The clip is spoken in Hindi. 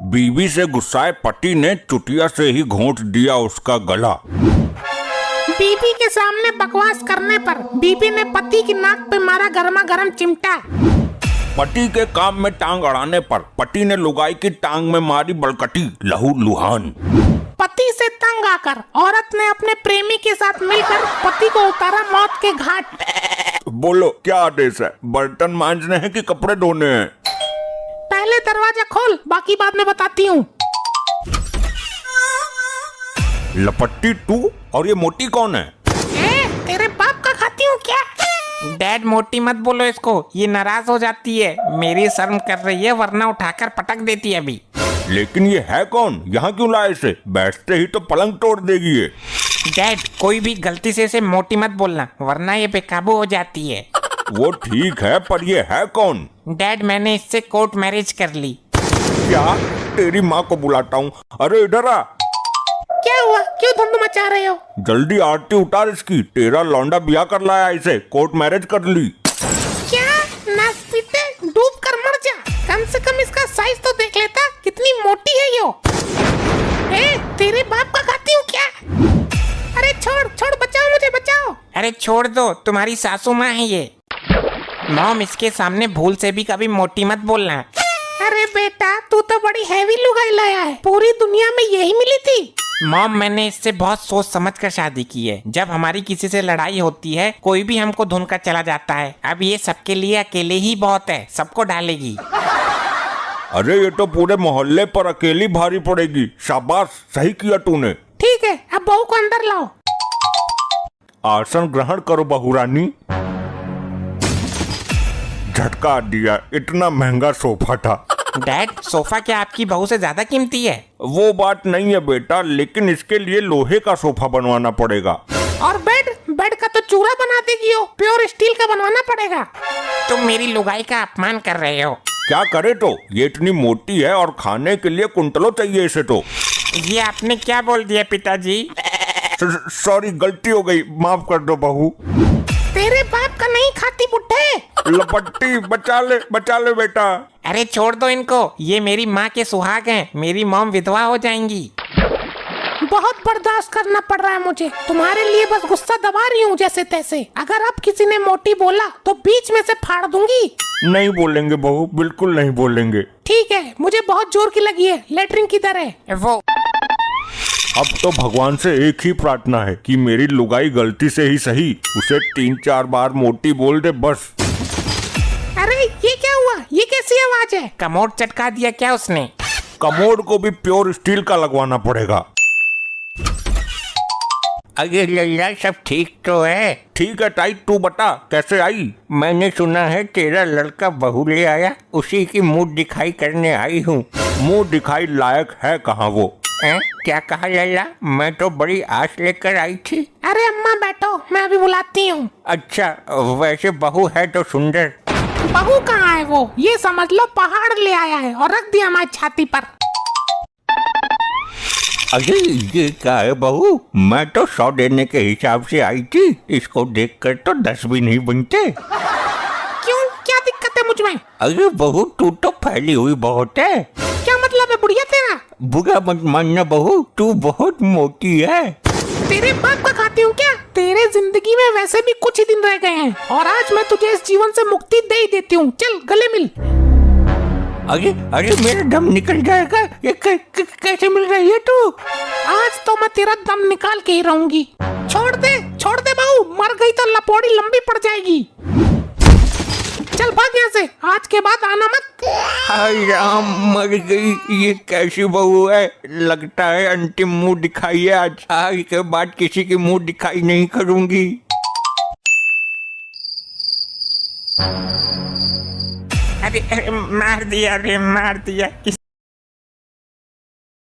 बीवी से गुस्साए पति ने चुटिया से ही घोंट दिया उसका गला। बीवी के सामने बकवास करने पर बीवी ने पति की नाक पे मारा गर्मा गर्म चिमटा। पति के काम में टांग अड़ाने पर पति ने लुगाई की टांग में मारी बलकटी लहू लुहान। पति से तंग आकर औरत ने अपने प्रेमी के साथ मिलकर पति को उतारा मौत के घाट। बोलो क्या आदेश है, बर्तन मांजने हैं कि कपड़े धोने हैं? पहले दरवाजा खोल, बाकी बाद में बताती हूँ। लपट्टी टू, और ये मोटी कौन है? तेरे बाप का खाती हूँ क्या? डैड मोटी मत बोलो इसको, ये नाराज हो जाती है। मेरी शर्म कर रही है वरना उठाकर पटक देती है अभी। लेकिन ये है कौन? यहाँ क्यों लाए इसे? बैठते ही तो पलंग तोड़ देगी ये। डैड कोई भी गलती से इसे मोटी मत बोलना वरना ये बेकाबू हो जाती है। वो ठीक है, पर ये है कौन? डैड मैंने इससे कोर्ट मैरिज कर ली। क्या? तेरी माँ को बुलाता हूँ। अरे इधर आ। क्या हुआ? क्यों धुंध मचा रहे हो? जल्दी आरती उतार इसकी। तेरा लौंडा ब्याह कर लाया इसे, कोर्ट मैरिज कर ली। क्या? नाच पीटे डूब कर मर जा। कम से कम इसका साइज तो देख लेता, कितनी मोटी है यो। तेरे बाप का खाती हूँ क्या? अरे छोड़ छोड़, बचाओ मुझे, बचाओ। अरे छोड़ दो, तुम्हारी सासू माँ है ये। मॉम इसके सामने भूल से भी कभी मोटी मत बोलना। अरे बेटा तू तो बड़ी हैवी लुगाई लाया है, पूरी दुनिया में यही मिली थी। मॉम मैंने इससे बहुत सोच समझ कर शादी की है। जब हमारी किसी से लड़ाई होती है कोई भी हमको धुन कर चला जाता है। अब ये सबके लिए अकेले ही बहुत है, सबको डालेगी। अरे ये तो पूरे मोहल्ले पर अकेली भारी पड़ेगी। शाबाश, सही किया तूने। ठीक है, अब बहू को अंदर लाओ। आसन ग्रहण करो बहुरानी। झटका दिया, इतना महंगा सोफा था। डैड सोफा क्या आपकी बहू से ज्यादा कीमती है? वो बात नहीं है बेटा, लेकिन इसके लिए लोहे का सोफा बनवाना पड़ेगा। और बेड का तो चूरा बना देगी हो, प्योर स्टील का बनवाना पड़ेगा। तुम मेरी लुगाई का अपमान कर रहे हो। क्या करे तो? ये इतनी मोटी है और खाने के लिए कुंटलों चाहिए इसे तो। ये आपने क्या बोल दिया पिताजी? सॉरी, गलती हो गई, माफ कर दो बहू। तेरे बाप का नहीं खाती बुड्ढे। लपट्टी बचा ले बेटा। अरे छोड़ दो इनको, ये मेरी माँ के सुहाग हैं। मेरी मॉम विधवा हो जाएंगी। बहुत बर्दाश्त करना पड़ रहा है मुझे, तुम्हारे लिए बस गुस्सा दबा रही हूँ जैसे तैसे। अगर अब किसी ने मोटी बोला तो बीच में से फाड़ दूंगी। नहीं बोलेंगे बहू, बिल्कुल नहीं बोलेंगे। ठीक है, मुझे बहुत जोर की लगी है, लेटरिन की तरह। वो अब तो भगवान से एक ही प्रार्थना है कि मेरी लुगाई गलती से ही सही उसे 3-4 बार मोटी बोल दे बस। अरे ये क्या हुआ? ये कैसी आवाज है? कमोड चटका दिया क्या उसने? कमोड को भी प्योर स्टील का लगवाना पड़ेगा। अरे लल्ला सब ठीक तो है? ठीक है टाइट, तू बता कैसे आई? मैंने सुना है तेरा लड़का बहू ले आया, उसी की मुंह दिखाई करने आई हूँ। मुंह दिखाई लायक है कहाँ वो? क्या कहा लल्ला? मैं तो बड़ी आस लेकर आई थी। अरे अम्मा बैठो, मैं अभी बुलाती हूँ। अच्छा वैसे बहू है तो सुंदर। बहू कहाँ है वो? ये समझ लो पहाड़ ले आया है और रख दिया हमारी छाती पर। अरे ये क्या है बहू? मैं तो 100 देने के हिसाब से आई थी, इसको देखकर तो 10 भी नहीं बनते। क्यों, क्या दिक्कत है मुझ में? अरे बहू तू तो फैली हुई बहुत है। क्या मतलब है बुढ़िया तेरा? बुरा मत मानना बहू, तू बहुत मोटी है। तेरे बाप का खाती हूँ क्या? तेरे जिंदगी में वैसे भी कुछ ही दिन रह गए हैं और आज मैं तुझे इस जीवन से मुक्ति दे ही देती हूँ। चल गले मिल। अरे अरे मेरा दम निकल जाएगा, ये कैसे मिल रही है तू? आज तो मैं तेरा दम निकाल के ही रहूंगी। छोड़ दे बहू, मर गई तो लपौड़ी लंबी पड़ जाएगी। चल भाग यहाँ से, आज के बाद आना मत। हाय राम, मर गई। ये कैसी बहू है? लगता है अंतिम मुंह दिखाई है आज के बाद किसी की मुंह दिखाई नहीं करूंगी। अरे मार दिया रे, मार दिया।